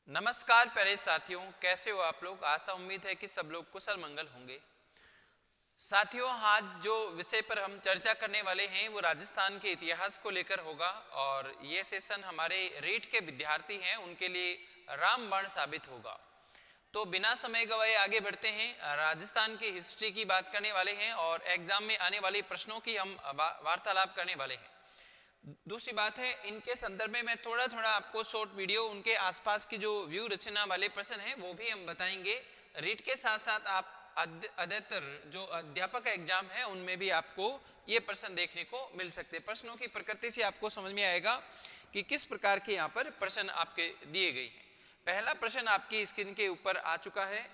नमस्कार प्यारे साथियों, कैसे हो आप लोग। आशा उम्मीद है कि सब लोग कुशल मंगल होंगे। साथियों, आज जो विषय पर हम चर्चा करने वाले हैं वो राजस्थान के इतिहास को लेकर होगा और ये सेशन हमारे रीट के विद्यार्थी हैं उनके लिए रामबाण साबित होगा। तो बिना समय गवाए आगे बढ़ते हैं। राजस्थान की हिस्ट्री की बात करने वाले हैं और एग्जाम में आने वाले प्रश्नों की हम वार्तालाप करने वाले हैं। दूसरी बात है, इनके संदर्भ में मैं थोड़ा थोड़ा आपको शॉर्ट वीडियो उनके आसपास की जो व्यू रचना वाले प्रश्न हैं वो भी हम बताएंगे। रीड के साथ साथ आप अधिकतर जो अध्यापक एग्जाम है उनमें भी आपको ये प्रश्न देखने को मिल सकते हैं। प्रश्नों की प्रकृति से आपको समझ में आएगा कि किस प्रकार के यहाँ पर प्रश्न आपके दिए गए हैं। पहला प्रश्न आपकी स्क्रीन के ऊपर आ चुका है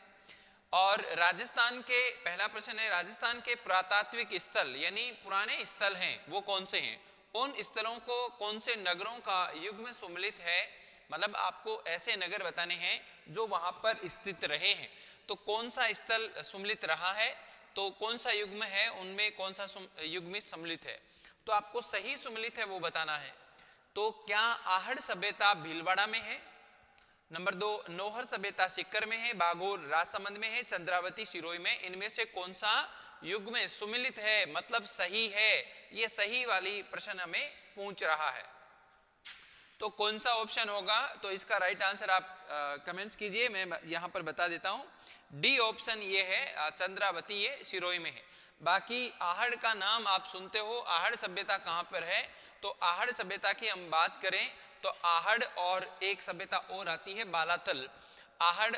और राजस्थान के पहला प्रश्न है, राजस्थान के पुरातात्विक स्थल यानी पुराने स्थल हैं वो कौन से हैं। उन स्थलों को कौन से नगरों का युग्म सम्मिलित है, मतलब आपको ऐसे नगर बताने हैं जो वहां पर स्थित रहे हैं। तो कौन सा स्थल सम्मिलित रहा है, तो कौन सा युग्म है, उनमें कौन सा युग्म सम्मिलित है, तो आपको सही सम्मिलित है वो बताना है। तो क्या आहड़ सभ्यता भीलवाड़ा में है? नंबर 2, नौहर सभ्यता सीकर में है, बागोर राजसमंद में है, चंद्रावती सिरोही में, इनमें से कौन सा युग में सुमिलित है, मतलब सही है। ये सही वाली प्रश्न हमें पूछ रहा है, तो कौन सा ऑप्शन होगा। तो इसका राइट आंसर आप कमेंट्स कीजिए, मैं यहां पर बता देता हूं। डी ऑप्शन ये है, चंद्रावती ये सिरोही में है। बाकी आहड़ का नाम आप सुनते हो, आहड़ सभ्यता कहां पर है, तो आहड़ सभ्यता की हम बात करें तो आहड़ और एक सभ्यता और आती है बालाथल। आहड़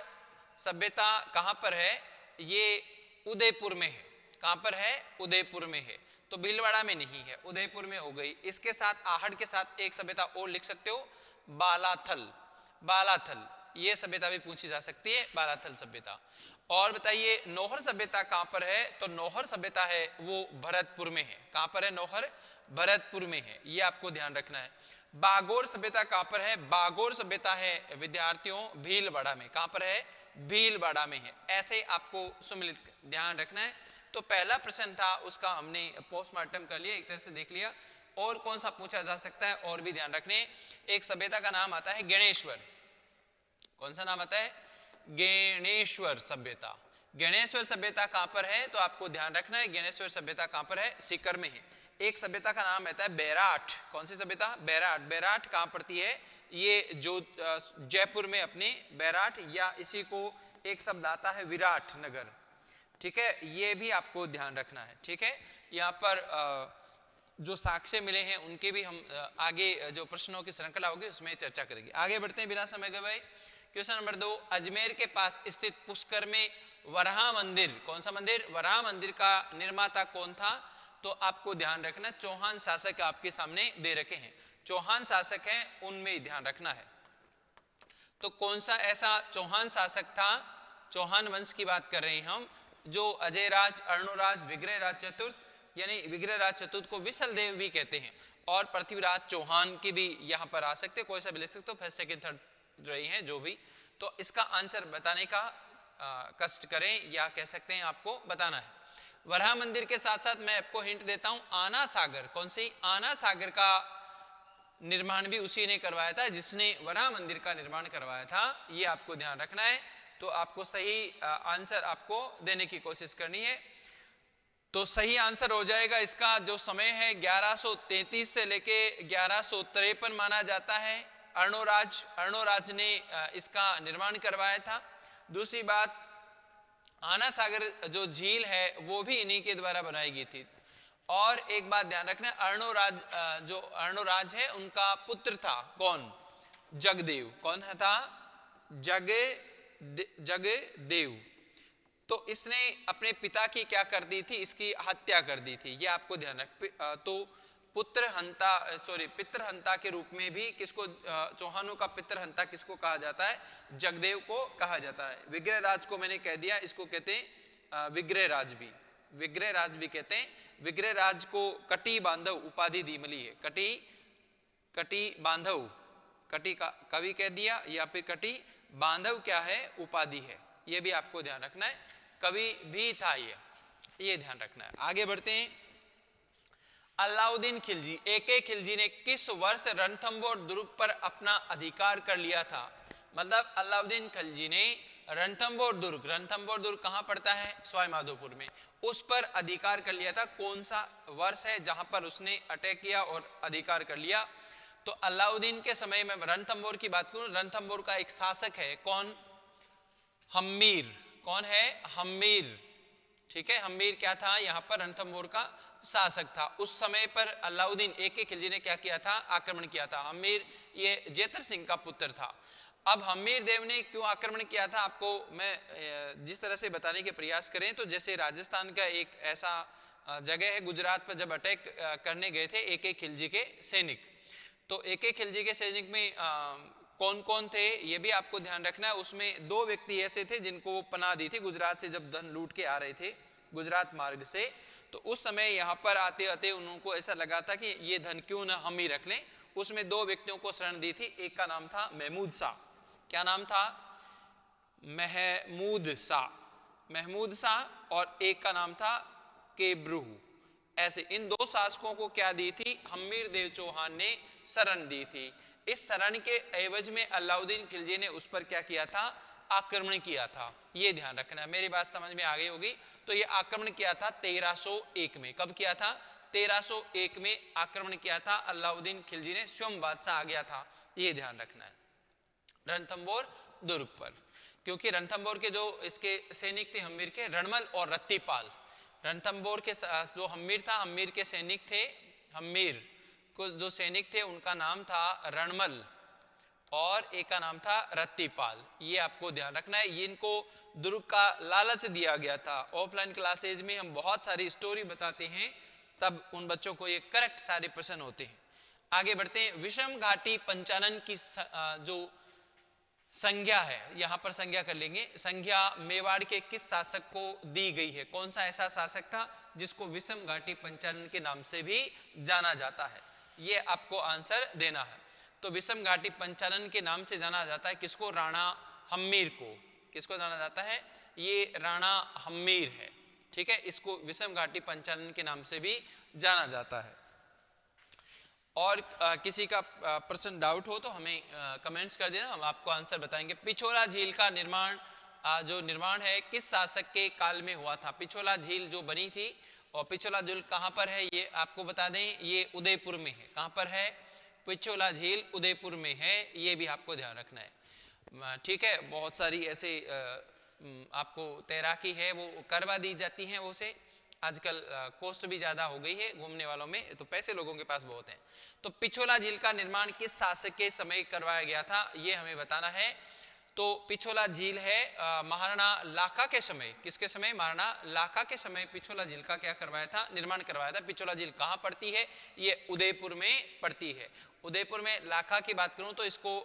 सभ्यता कहां पर है, ये उदयपुर में है। कहां पर है, उदयपुर में है, तो भीलवाड़ा में नहीं है, उदयपुर में हो गई। इसके साथ आहड़ के साथ एक सभ्यता और लिख सकते हो, बालाथल। बालाथल ये सभ्यता भी पूछी जा सकती है, बालाथल सभ्यता। और बताइए नौहर सभ्यता कहां पर है, तो नौहर सभ्यता है वो भरतपुर में है। कहां पर है नौहर, भरतपुर में है, ये आपको ध्यान रखना है। बागोर सभ्यता कहां पर है, बागोर सभ्यता है विद्यार्थियों भीलवाड़ा में। कहां पर है, भीलवाड़ा में है। ऐसे आपको सम्मिलित ध्यान रखना है। तो पहला प्रश्न था उसका हमने पोस्टमार्टम कर लिया, एक तरह से देख लिया। और कौन सा पूछा जा सकता है और भी ध्यान रखने, एक सभ्यता का नाम आता है गणेश्वर। कौन सा नाम आता है, गणेश्वर सभ्यता। गणेश्वर सभ्यता कहां पर है, तो आपको ध्यान रखना है गणेश्वर सभ्यता कहां पर है, सीकर में है। एक सभ्यता का नाम आता है बैराठ। कौन सी सभ्यता, बैराठ। बैराठ कहां पड़ती है, ये जो जयपुर में अपने बैराठ, या इसी को एक शब्द आता है विराट नगर। ठीक है, ये भी आपको ध्यान रखना है। ठीक है, यहाँ पर जो साक्ष्य मिले हैं उनके भी हम आगे जो प्रश्नों की श्रृंखला होगी उसमें चर्चा करेंगे। आगे बढ़ते हैं बिना समय गवाए। क्वेश्चन नंबर 2, अजमेर के पास स्थित पुष्कर में वराह मंदिर, कौन सा मंदिर, वराह मंदिर का निर्माता कौन था। तो आपको ध्यान रखना, चौहान शासक आपके सामने दे रखे हैं, चौहान शासक हैं, उनमें ध्यान रखना है। तो कौन सा ऐसा चौहान शासक था, चौहान वंश की बात कर रहे हैं हम, जो अजयराज, अर्णोराज, विग्रहराज चतुर्थ, यानी विग्रहराज चतुर्थ को विसल देव भी कहते हैं, और पृथ्वीराज चौहान की भी यहाँ पर आ सकते, कोई सा भी ले सकते हो, फर्स्ट सेकंड थर्ड रही हैं जो भी। तो इसका आंसर बताने का कष्ट करें, या कह सकते हैं आपको बताना है। वराह मंदिर के साथ साथ मैं आपको हिंट देता हूं, आना सागर, कौन सी, आना सागर का निर्माण भी उसी ने करवाया था जिसने वराह मंदिर का निर्माण करवाया था, ये आपको ध्यान रखना है। तो आपको सही आंसर आपको देने की कोशिश करनी है। तो सही आंसर हो जाएगा, इसका जो समय है 1133 से लेके 1153 माना जाता है। अर्णोराज ने इसका निर्माण करवाया था। दूसरी बात, आना सागर जो झील है वो भी इन्हीं के द्वारा बनाई गई थी। और एक बात ध्यान रखना, जो अर्णोराज है उनका पुत्र था कौन, जगदेव। कौन था, जगदेव। तो इसने अपने पिता की क्या कर दी थी, इसकी हत्या कर दी थी, ये आपको ध्यान रख। तो पितृहंता के रूप में भी किसको, चौहानों का पितृहंता किसको कहा जाता है, जगदेव को कहा जाता है। विग्रहराज को मैंने कह दिया, इसको कहते हैं विग्रहराज भी, विग्रहराज भी कहते हैं। विग्रहराज को कटी बांधव उपाधि दी मिली है, कटी बांधव, कटी का कवि कह दिया, या फिर कटी बांधव क्या है, उपाधि है, ये भी आपको ध्यान रखना है। कवि भी था ये ध्यान रखना है। आगे बढ़ते हैं। अलाउद्दीन खिलजी, AK खिलजी ने किस वर्ष रणथंबोर दुर्ग पर अपना अधिकार कर लिया था। मतलब अलाउद्दीन खिलजी ने रणथंभौर दुर्ग कहाँ पड़ता है? सवाई माधोपुर में, उस पर अधिकार कर लिया था। कौन सा वर्ष है जहां पर उसने अटैक किया और अधिकार कर लिया? तो अलाउद्दीन के समय में रणथंभौर की बात करूं, रणथंभौर का एक शासक है कौन? हम्मीर। कौन है? हम्मीर। ठीक है, हम्मीर क्या था? यहाँ पर रणथंभौर का शासक था। उस समय पर अलाउद्दीन एक खिलजी ने क्या किया था? आक्रमण किया था। हम्मीर ये जेतर सिंह का पुत्र था। अब हम्मीर देव ने क्यों आक्रमण किया था, आपको मैं जिस तरह से बताने के प्रयास करें तो जैसे राजस्थान का एक ऐसा जगह है, गुजरात पर जब अटैक करने गए थे एक खिलजी के सैनिक, तो एक खिलजी के सैनिक में कौन कौन थे ये भी आपको ध्यान रखना है। उसमें 2 व्यक्ति ऐसे थे जिनको वो पनाह दी थी गुजरात से, जब धन लूट के आ रहे थे गुजरात मार्ग से, तो उस समय यहाँ पर आते आते उनको ऐसा लगा था कि ये धन क्यों ना हम ही रख लें। उसमें 2 व्यक्तियों को शरण दी थी, एक का नाम था महमूद शाह। क्या नाम था? महमूद शाह, और एक का नाम था केब्रूह। ऐसे इन 2 शासकों को क्या दी थी? हम्मीर देव चौहान ने शरण दी थी। इस शरण के एवज में अलाउद्दीन खिलजी ने उस पर क्या किया था? आक्रमण किया था। ये ध्यान रखना है, मेरी बात समझ में आ गई होगी। तो ये आक्रमण किया था 1301 में। कब किया था? 1301 में आक्रमण किया था अलाउद्दीन खिलजी ने, स्वयं बादशाह आ गया था। ये ध्यान रखना है रणथंभौर दुर्ग पर, क्योंकि रणथंभौर के जो इसके सैनिक थे हम्मीर के, रणमल और रत्तीपाल। रणथंभौर के जो हम्मीर था, हम्मीर के सैनिक थे, हम्मीर को जो सैनिक थे उनका नाम था रणमल और एक का नाम था रत्तीपाल। ये आपको ध्यान रखना है। ये इनको दुर्ग का लालच दिया गया था। ऑफलाइन क्लासेज में हम बहुत सारी स्टोरी बताते हैं, तब उन बच्चों को ये करेक्ट सारे प्रश्न होते हैं। आगे बढ़ते हैं। विषम घाटी पंचानन की जो संज्ञा है, यहां पर संज्ञा कर लेंगे। संज्ञा मेवाड़ के किस शासक को दी गई है? कौन सा ऐसा शासक था जिसको विषम घाटी पंचानन के नाम से भी जाना जाता है? ये आपको आंसर देना है। तो विषम घाटी पंचानन के नाम से जाना जाता है किसको? राणा हम्मीर को। किसको जाना जाता है? ये राणा हम्मीर है। ठीक है, इसको विषम घाटी पंचानन के नाम से भी जाना जाता है। और किसी का प्रश्न डाउट हो तो हमें कमेंट्स कर देना, हम आपको आंसर बताएंगे। पिछोला झील का निर्माण जो निर्माण है किस शासक के काल में हुआ था? पिछोला झील जो बनी थी, और पिछोला झील कहाँ पर है ये आपको बता दें, ये उदयपुर में है। कहाँ पर है? पिछोला झील उदयपुर में है, ये भी आपको ध्यान रखना है। ठीक है, बहुत सारी ऐसे आपको तैराकी है वो करवा दी जाती हैं, वो से आजकल कॉस्ट भी ज़्यादा हो गई है घूमने वालों में, तो पैसे लोगों के पास बहुत हैं। तो पिछोला झील का निर्माण किस शासक के समय करवाया गया था, ये हमें बताना है। तो पिछोला झील है महाराणा लाखा के समय। किसके समय? महाराणा लाखा के समय पिछोला झील का क्या करवाया था? निर्माण करवाया था। पिछोला झील कहाँ पड़ती है? ये उदयपुर में पड़ती है। उदयपुर में लाखा की बात करूँ तो इसको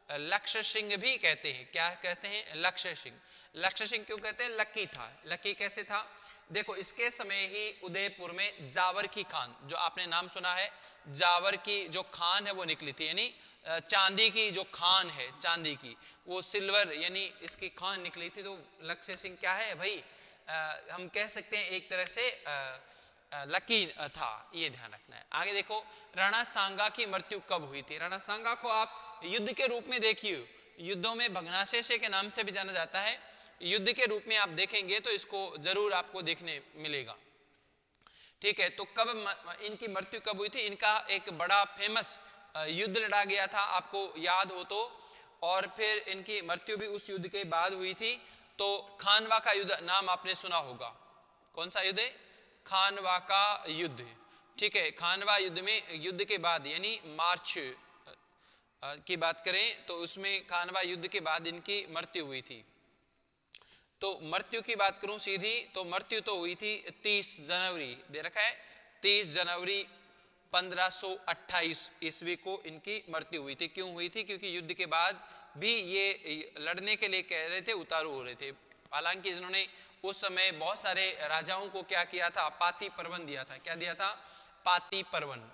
लक्ष्य सिंह भी कहते हैं। क्या कहते हैं? लक्ष्य सिंह। लक्ष्य सिंह क्यों कहते हैं? लकी था। लकी कैसे था? देखो, इसके समय ही उदयपुर में जावर की खान, जो आपने नाम सुना है, जावर की जो खान है वो निकली थी, यानी चांदी की जो खान है, चांदी की, वो सिल्वर यानी इसकी खान निकली थी। तो लक्ष्य सिंह क्या है भाई? हम कह सकते हैं एक तरह से लकी था। ये ध्यान रखना है। आगे देखो, राणा सांगा की मृत्यु कब हुई थी? राणा सांगा को आप युद्ध के रूप में देखिए, युद्धों में भग्नाशेषे के नाम से भी जाना जाता है। युद्ध के रूप में आप देखेंगे तो इसको जरूर आपको देखने मिलेगा। ठीक है, तो कब इनकी मृत्यु कब हुई थी? इनका एक बड़ा फेमस युद्ध लड़ा गया था, आपको याद हो तो, और फिर इनकी मृत्यु भी उस युद्ध के बाद हुई थी। तो खानवा का युद्ध नाम आपने सुना होगा। कौन सा युद्ध है? खानवा का युद्ध। ठीक है, खानवा युद्ध में, युद्ध के बाद यानी मार्च की बात करें तो उसमें खानवा युद्ध के बाद इनकी मृत्यु हुई थी। तो मृत्यु की बात करूं सीधी, तो मृत्यु तो हुई थी 30 जनवरी, दे रखा है 30 जनवरी 1528 ईस्वी को इनकी मृत्यु हुई थी। क्यों हुई थी? क्योंकि युद्ध के बाद भी ये लड़ने के लिए कह रहे थे, उतारू हो रहे थे। हालांकि इन्होंने उस समय बहुत सारे राजाओं को क्या किया था? पाती परवन दिया था। क्या दिया था? पाती परवन।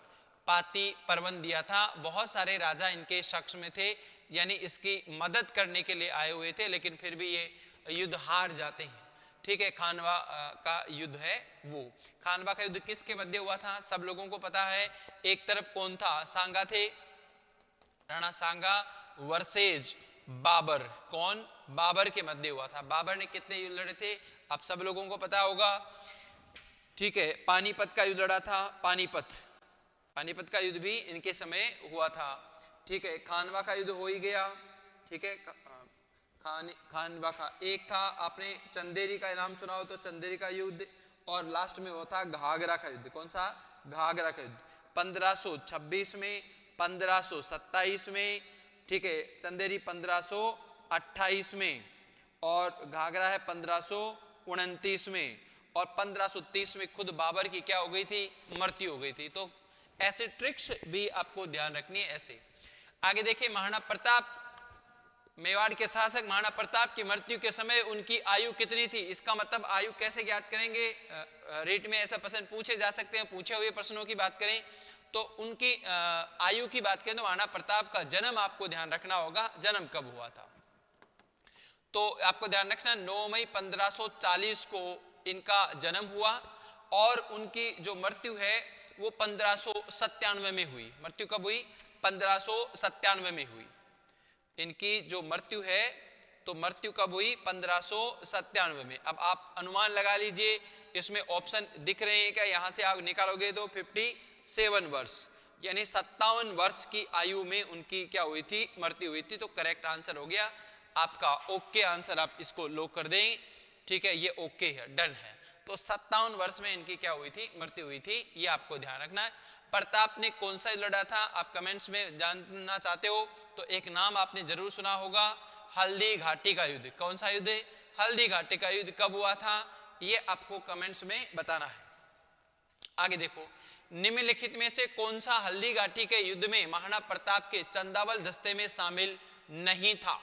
पाती परवन दिया था। बहुत सारे राजा इनके शख्स में थे, यानी इसकी मदद करने के लिए आए हुए थे, लेकिन फिर भी ये युद्ध हार जाते हैं। ठीक है, खानवा का युद्ध है वो। खानवा का युद्ध किसके मध्य हुआ था? सब लोगों को पता है। एक तरफ कौन था? सांगा थे, राणा सांगा वर्सेज, बाबर। कौन? बाबर के मध्य हुआ था। बाबर ने कितने युद्ध लड़े थे आप सब लोगों को पता होगा, ठीक है। पानीपत का युद्ध लड़ा था, पानीपत का युद्ध भी इनके समय हुआ था, ठीक है। खानवा का युद्ध हो ही गया, ठीक है। खानवा का एक था, आपने चंदेरी का नाम सुना हो तो चंदेरी का युद्ध, और लास्ट में हुआ था घाघरा का युद्ध। कौन सा? घाघरा का युद्ध 1526 में, 1527 में, ठीक है। चंदेरी 1528 में और घाघरा है 1529 में, और 1530 में खुद बाबर की क्या हो गई थी? मृत्यु हो गई थी। तो ऐसे ट्रिक्स भी आपको ध्यान रखनी है। ऐसे आगे देखिए, महाराणा प्रताप, मेवाड़ के शासक महाराणा प्रताप की मृत्यु के समय उनकी आयु कितनी थी? इसका मतलब आयु कैसे ज्ञात करेंगे? रेट में ऐसा प्रश्न पूछे जा सकते हैं। पूछे हुए प्रश्नों की बात करें तो उनकी आयु की बात करें तो महाराणा प्रताप का जन्म आपको ध्यान रखना होगा, जन्म कब हुआ था। तो आपको ध्यान रखना 9 मई 1540 को इनका जन्म हुआ, और उनकी जो मृत्यु है वो 1597 में हुई। मृत्यु कब हुई? 1597 में हुई। इनकी जो मृत्यु है तो मृत्यु कब हुई? 1597 में। अब आप अनुमान लगा लीजिए, इसमें ऑप्शन दिख रहे हैं क्या? यहां से आप निकालोगे तो 57 वर्ष, यानी 57 वर्ष की आयु में उनकी क्या हुई थी? मृत्यु हुई थी। तो करेक्ट आंसर हो गया आपका ओके आंसर, आप इसको लॉक कर दें, ठीक है। ये ओके है, डन है। तो 57 वर्ष में इनकी क्या हुई थी? मृत्यु हुई थी। ये आपको ध्यान रखना है। प्रताप ने कौन सा लड़ा था? आप कमेंट्स में जानना चाहते हो तो एक नाम आपने जरूर सुना होगा, हल्दी घाटी का युद्ध। कौन सा युद्ध? हल्दी घाटी का युद्ध कब हुआ था? ये आपको कमेंट्स में बताना है। आगे देखो, निम्नलिखित में से कौन सा हल्दी घाटी के युद्ध में महाराणा प्रताप के चंदावल दस्ते में शामिल नहीं था?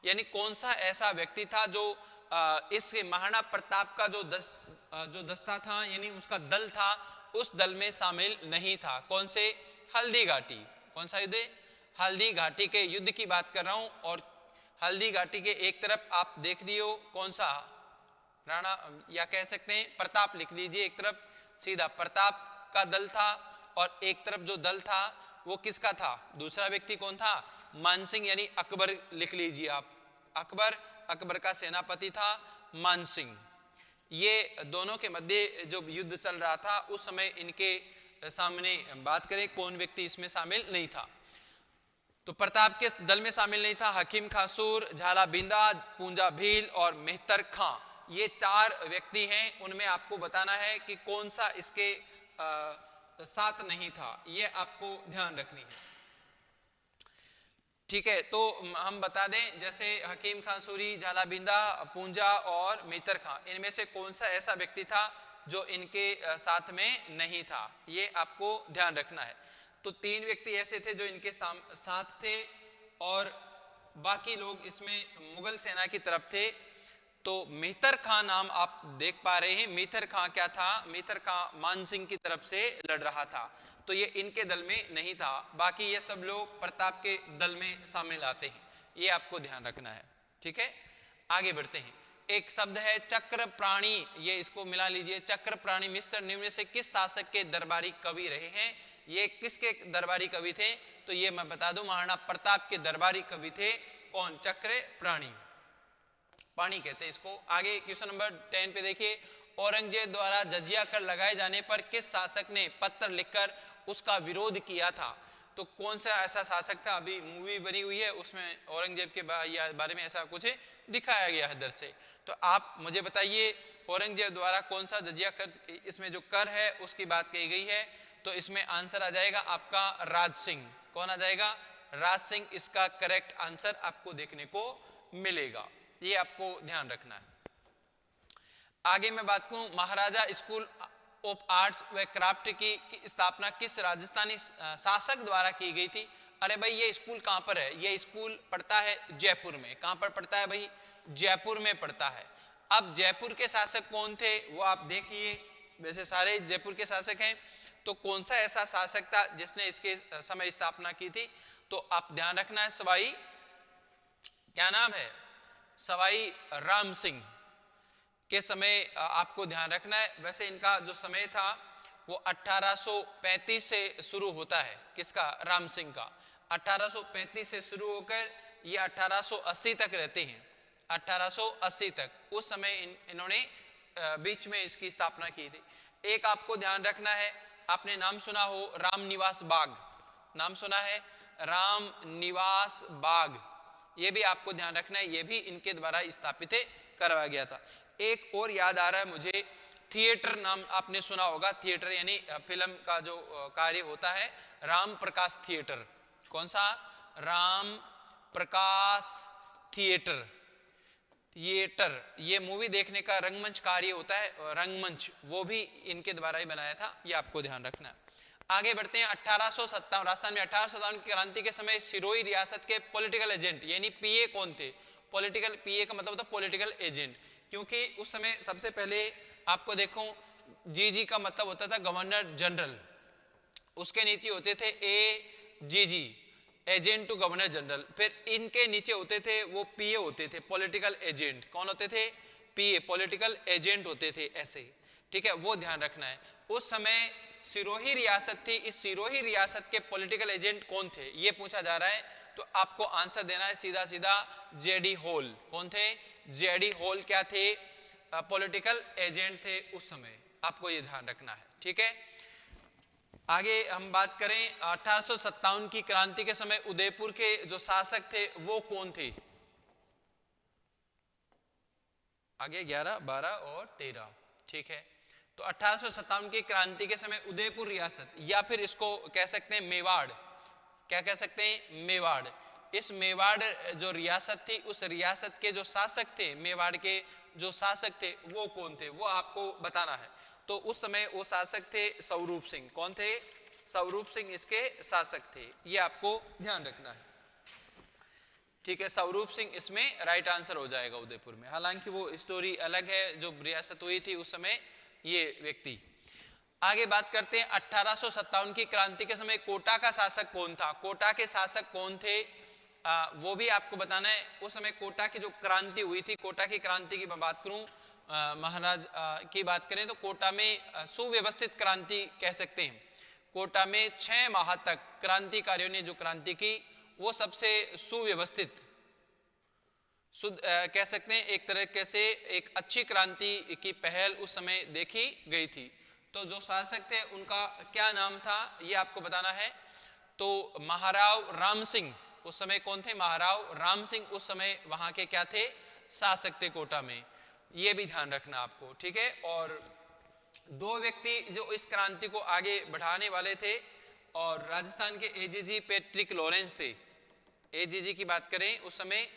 यानी कौन सा ऐसा व्यक्ति था जो इस महाराणा प्रताप का जो दस्ता था, यानी उसका दल था, उस दल में शामिल नहीं था? कौन से? हल्दी घाटी। कौन सा युद्ध? हल्दी घाटी के युद्ध की बात कर रहा हूं। और हल्दी घाटी के एक तरफ आप देख लियो कौन सा? राणा, या कह सकते हैं प्रताप लिख लीजिए। एक तरफ सीधा प्रताप का दल था, और एक तरफ जो दल था वो किसका था? दूसरा व्यक्ति कौन था? मानसिंह, यानी अकबर लिख लीजिए आप। अकबर का सेनापति था मानसिंह। ये दोनों के मध्य जो युद्ध चल रहा था उस समय इनके सामने बात करें कौन व्यक्ति इसमें शामिल नहीं था? तो प्रताप के दल में शामिल नहीं था हकीम खासूर, झाला बिंदा, पूंजा भील और मेहतर खां। ये 4 व्यक्ति हैं। उनमें आपको बताना है कि कौन सा इसके साथ नहीं था। ये आपको ध्यान रखनी है, ठीक है। तो हम बता दें, जैसे हकीम खां सूरी, झाला बिंदा, पूंजा और मेहतर खां, इनमें से कौन सा ऐसा व्यक्ति था जो इनके साथ में नहीं था? ये आपको ध्यान रखना है। तो 3 व्यक्ति ऐसे थे जो इनके साथ थे, और बाकी लोग इसमें मुगल सेना की तरफ थे। तो मेहतर खां नाम आप देख पा रहे हैं। मेहतर खां क्या था? मेहतर खां मानसिंह की तरफ से लड़ रहा था, तो ये इनके दल में नहीं था। बाकी ये सब लोग प्रताप के दल में शामिल आते हैं। ये आपको ध्यान रखना है, ठीक है। आगे बढ़ते हैं। एक शब्द है चक्र प्राणी, ये इसको मिला लीजिए। चक्र प्राणी मिश्र निम्न से किस शासक के दरबारी कवि रहे हैं? ये किसके दरबारी कवि थे? तो ये मैं बता दूं, महाराणा प्रताप के दरबारी कवि थे। कौन? चक्र प्राणी, पानी कहते हैं इसको। आगे क्वेश्चन नंबर 10 पे देखिए, औरंगजेब द्वारा जजिया कर लगाए जाने पर किस शासक ने पत्र लिखकर उसका विरोध किया था? तो कौन सा ऐसा शासक था? अभी मूवी बनी हुई है, उसमें औरंगजेब के बारे में ऐसा कुछ दिखाया गया है दर से। तो आप मुझे बताइए, औरंगजेब द्वारा कौन सा जजिया कर, इसमें जो कर है उसकी बात कही गई है। तो इसमें आंसर आ जाएगा आपका राज सिंह। कौन आ जाएगा? राज सिंह इसका करेक्ट आंसर आपको देखने को मिलेगा। ये आपको ध्यान रखना है। आगे मैं बात करूं, महाराजा स्कूल ऑफ आर्ट्स व क्राफ्ट की स्थापना किस राजस्थानी शासक द्वारा की गई थी? अरे भाई, ये स्कूल कहां पर है? ये स्कूल पड़ता है जयपुर में। कहां पर पड़ता है भाई? जयपुर में पड़ता है। अब जयपुर के शासक कौन थे वो आप देखिए। वैसे सारे जयपुर के शासक हैं, तो कौन सा ऐसा शासक था जिसने इसके समय स्थापना की थी? तो आप ध्यान रखना है, सवाई, क्या नाम है? सवाई राम सिंह के समय आपको ध्यान रखना है। वैसे इनका जो समय था वो 1835 से शुरू होता है। किसका? राम सिंह का। 1835 से शुरू होकर ये 1880 तक रहते हैं, 1880 तक। उस समय इन्होंने बीच में इसकी स्थापना की थी। एक आपको ध्यान रखना है, आपने नाम सुना हो रामनिवास बाग, नाम सुना है राम निवास बाग, ये भी आपको ध्यान रखना है, ये भी इनके द्वारा स्थापित करवाया गया था। एक और याद आ रहा है मुझे, थिएटर नाम आपने सुना होगा, थिएटर यानी फिल्म का जो कार्य होता है, राम प्रकाश थिएटर। कौन सा? राम प्रकाश थिएटर, थिएटर, ये मूवी देखने का रंगमंच कार्य होता है, रंगमंच, वो भी इनके द्वारा ही बनाया था, ये आपको ध्यान रखना है। आगे बढ़ते हैं 1857, राजस्थान में 1857 की क्रांति के समय सिरोही रियासत के पॉलिटिकल एजेंट यानी पीए कौन थे? पॉलिटिकल, पीए का मतलब होता है पॉलिटिकल एजेंट, क्योंकि उस समय सबसे पहले आपको देखो जीजी का मतलब होता था गवर्नर जनरल, उसके नीचे होते थे AGG, agent to governor general, फिर इनके नीचे होते थे वो पीए होते थे, पॉलिटिकल एजेंट। कौन होते थे? पीए, पॉलिटिकल एजेंट होते थे, ऐसे ही, ठीक है, वो ध्यान रखना है। उस समय सिरोही रियासत थी, इस सिरोही रियासत के पॉलिटिकल एजेंट कौन थे ये पूछा जा रहा है, तो आपको आंसर देना है सीधा सीधा जेडी होल। कौन थे? जेडी होल क्या थे? पॉलिटिकल एजेंट थे उस समय, आपको ये ध्यान रखना है, ठीक है। आगे हम बात करें 1857 की क्रांति के समय उदयपुर के जो शासक थे वो कौन थे? आगे 11, 12 और 13, ठीक है। तो 1857 की क्रांति के समय उदयपुर रियासत, या फिर इसको कह सकते हैं मेवाड़, क्या कह सकते हैं? मेवाड़। इस मेवाड़ जो रियासत थी, उस रियासत के जो शासक थे, मेवाड़ के जो शासक थे वो कौन थे, वो आपको बताना है। तो उस समय वो शासक थे स्वरूप सिंह। कौन थे? स्वरूप सिंह इसके शासक थे, ये आपको ध्यान रखना है, ठीक है। स्वरूप सिंह इसमें राइट आंसर हो जाएगा उदयपुर में, हालांकि वो स्टोरी अलग है, जो रियासत हुई थी उस समय ये व्यक्ति। आगे बात करते हैं 1857 की क्रांति के समय कोटा का शासक कौन था? कोटा के शासक कौन थे वो भी आपको बताना है। उस समय कोटा की जो क्रांति हुई थी, कोटा की क्रांति की मैं बात करूं, महाराज की बात करें तो कोटा में सुव्यवस्थित क्रांति कह सकते हैं। कोटा में 6 माह तक क्रांतिकारियों ने जो क्रांति की वो सबसे सुव्यवस्थित कह सकते हैं, एक तरीके से एक अच्छी क्रांति की पहल उस समय देखी गई थी। तो जो शासक थे उनका क्या नाम था ये आपको बताना है। तो महाराव राम सिंह, उस समय कौन थे? महाराव राम सिंह उस समय वहां के क्या थे? शासक थे कोटा में, ये भी ध्यान रखना आपको, ठीक है। और 2 व्यक्ति जो इस क्रांति को आगे बढ़ाने वाले थे, और राजस्थान के एजीजी पैट्रिक लॉरेंस थे। एजीजी की बात करें उस समय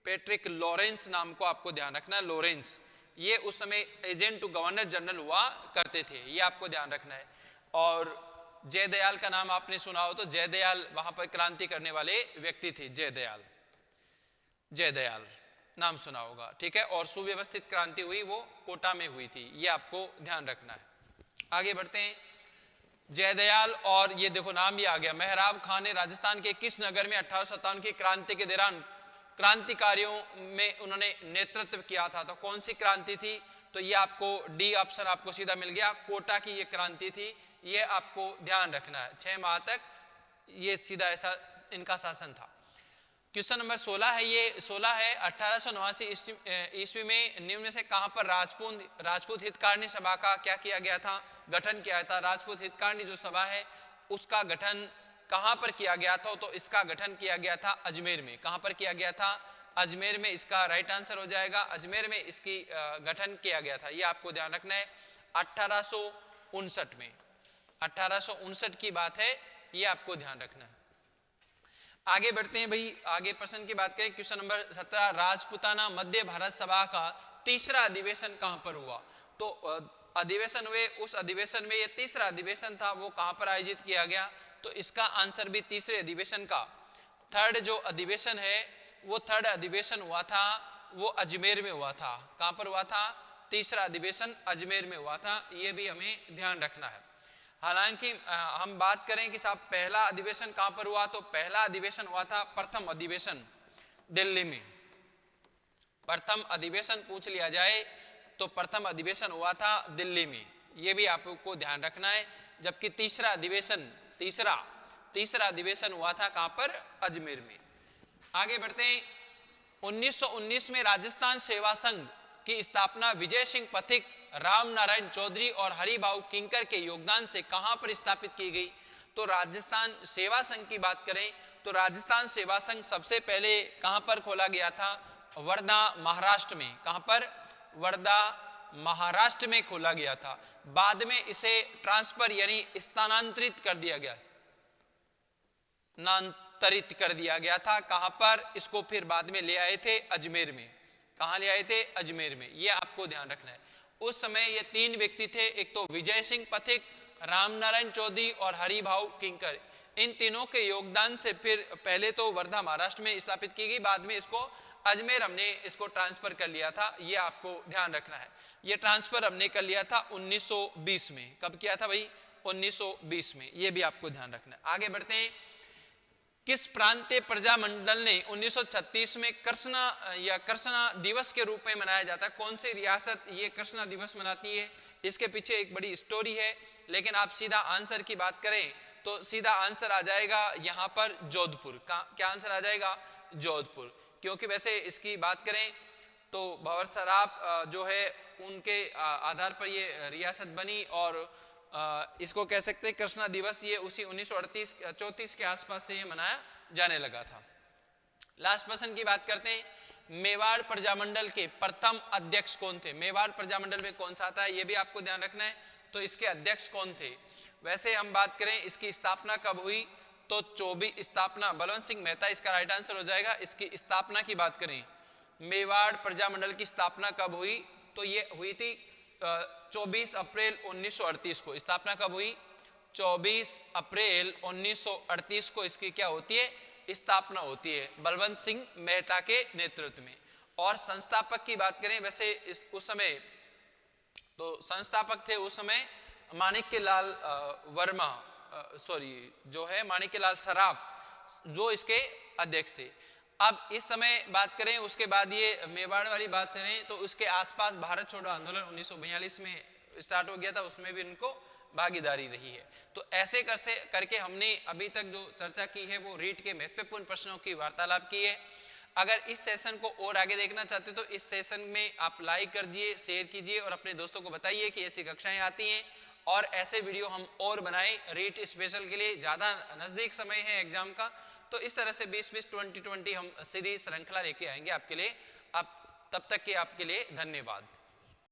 पैट्रिक लॉरेंस नाम को आपको ध्यान रखना है, लॉरेंस, ये उस समय एजेंट टू गवर्नर जनरल हुआ करते थे, ये आपको ध्यान रखना है। और जयदयाल का नाम आपने सुना हो, तो जयदयाल वहां पर क्रांति करने वाले व्यक्ति थे, जयदयाल, जयदयाल नाम सुना होगा, ठीक है। और सुव्यवस्थित क्रांति हुई वो कोटा में हुई थी, ये आपको ध्यान रखना है। आगे बढ़ते हैं, जयदयाल, और ये देखो नाम भी आ गया, मेहराब खान ने राजस्थान के किस नगर में 1857 की क्रांति के दौरान क्रांतिकारियों में उन्होंने नेतृत्व किया था? तो कौन सी क्रांति थी? तो ये आपको डी ऑप्शन आपको सीधा मिल गया, कोटा की ये क्रांति थी, ये आपको ध्यान रखना है। 6 माह तक ये सीधा ऐसा इनका शासन था। क्वेश्चन नंबर 16 है, ये 16 है, 1889 ईस्वी में निम्न में से कहां पर राजपूत हितकारिणी सभा का क्या किया गया था? गठन किया था। राजपूत हितकारिणी जो सभा है उसका गठन कहां पर किया गया था? तो इसका गठन किया गया था अजमेर में। कहां पर किया गया था? अजमेर में, इसका राइट आंसर हो जाएगा अजमेर में इसकी गठन किया गया था, ये आपको ध्यान रखना है। 1859 में, 1859 की बात है, ये आपको ध्यान रखना है। आगे बढ़ते हैं भाई, आगे प्रश्न की बात करें, क्वेश्चन नंबर 17, राजपूताना मध्य भारत सभा का तीसरा अधिवेशन कहां पर हुआ? तो अधिवेशन हुए, उस अधिवेशन में ये तीसरा अधिवेशन था वो कहां पर आयोजित किया गया? तो इसका आंसर भी तीसरे अधिवेशन का, थर्ड जो अधिवेशन है वो थर्ड अधिवेशन हुआ था, वो अजमेर में हुआ था। कहां पर हुआ था? तीसरा अधिवेशन अजमेर में हुआ था, ये भी हमें ध्यान रखना है। हालांकि हम बात करें कि साहब पहला अधिवेशन कहां पर हुआ, तो पहला अधिवेशन हुआ था, प्रथम अधिवेशन दिल्ली में। प्रथम अधिवेशन पूछ लिया जाए तो प्रथम अधिवेशन हुआ था दिल्ली में, यह भी आपको ध्यान रखना है। जबकि तीसरा अधिवेशन, तीसरा तीसरा अधिवेशन हुआ था कहां पर? अजमेर में। आगे बढ़ते हैं। 1919 में राजस्थान सेवा संघ की स्थापना विजय सिंह पथिक, राम नारायण चौधरी और हरिभाऊ किंकर के योगदान से कहां पर स्थापित की गई? तो राजस्थान सेवा संघ की बात करें तो राजस्थान सेवा संघ सबसे पहले कहां पर खोला गया था? वर्धा महाराष्ट्र में। कहां पर? वर्धा महाराष्ट्र में खोला गया था। बाद में इसे ट्रांसफर यानी स्थानांतरित कर दिया गया, नांतरित कर दिया गया था। कहां पर? इसको फिर बाद में ले आए थे अजमेर में। कहां ले आए थे? अजमेर में। यह आपको ध्यान रखना है। उस समय ये तीन व्यक्ति थे, एक तो विजय सिंह पथिक, रामनारायण चौधरी और हरिभाऊ किंकर। इन तीनों के योगदान से फिर पहले तो वर्धा महाराष्ट्र में स्थापित की गई, बाद में इसको अजमेर हमने इसको ट्रांसफर कर लिया था। ये आपको ध्यान रखना है। ये ट्रांसफर हमने कर लिया था 1920 में। कब किया था भाई? 1920 में। ये भी आपको ध्यान रखना है। आगे बढ़ते हैं। किस प्रांतीय प्रजामंडल ने 1936 में कृष्णा दिवस के रूप में मनाया जाता है? कौन सी रियासत ये कृष्णा दिवस मनाती है? इसके पीछे एक बड़ी स्टोरी है, लेकिन आप सीधा आंसर की बात करें तो सीधा आंसर आ जाएगा यहाँ पर जोधपुर। क्या आंसर आ जाएगा? जोधपुर। क्योंकि वैसे इसकी बात करें तो भंवर सराफ जो है उनके आधार पर ये रियासत बनी, और इसको कह सकते हैं कृष्णा दिवस ये उसी 1938-34 के आसपास से ये मनाया जाने लगा था। लास्ट प्रश्न की बात करते हैं। मेवाड़ प्रजामंडल के प्रथम अध्यक्ष कौन थे? मेवाड़ प्रजामंडल में कौन सा आता है ये भी आपको ध्यान रखना है। तो इसके अध्यक्ष कौन थे? वैसे हम बात करें इसकी स्थापना कब हुई तो 24 स्थापना बलवंत सिंह मेहता इसका राइट आंसर हो जाएगा। इसकी स्थापना की बात करें, मेवाड़ प्रजामंडल की स्थापना कब हुई तो ये हुई थी 24 अप्रैल 1938 को। स्थापना कब हुई? 24 अप्रैल 1938 को इसकी क्या होती है? स्थापना होती है बलवंत सिंह मेहता के नेतृत्व में। और संस्थापक की बात करें वैसे उस समय तो संस्थापक थे उस समय माणिक्यलाल वर्मा, जो है माणिक्यलाल सराफ जो इसके अध्यक्ष थे। अब इस समय बात करें उसके बाद ये मेवाड़ वाली बात करें तो उसके आसपास भारत छोड़ो आंदोलन 1942 में स्टार्ट हो गया था, उसमें भी उनको भागीदारी रही है। तो ऐसे करके हमने अभी तक जो चर्चा की है वो रीट के महत्वपूर्ण प्रश्नों की वार्तालाप की है। अगर इस सेशन को और आगे देखना चाहते हो तो इस सेशन में आप लाइक कर दिए, शेयर कीजिए और अपने दोस्तों को बताइए कि ऐसी कक्षाएं आती हैं और ऐसे वीडियो हम और बनाएं रीट स्पेशल के लिए। ज़्यादा नज़दीक समय है एग्जाम का, तो इस तरह से 20-20 20-20 हम सीरीज श्रृंखला लेके आएंगे आपके लिए। अब तब तक के आपके लिए धन्यवाद।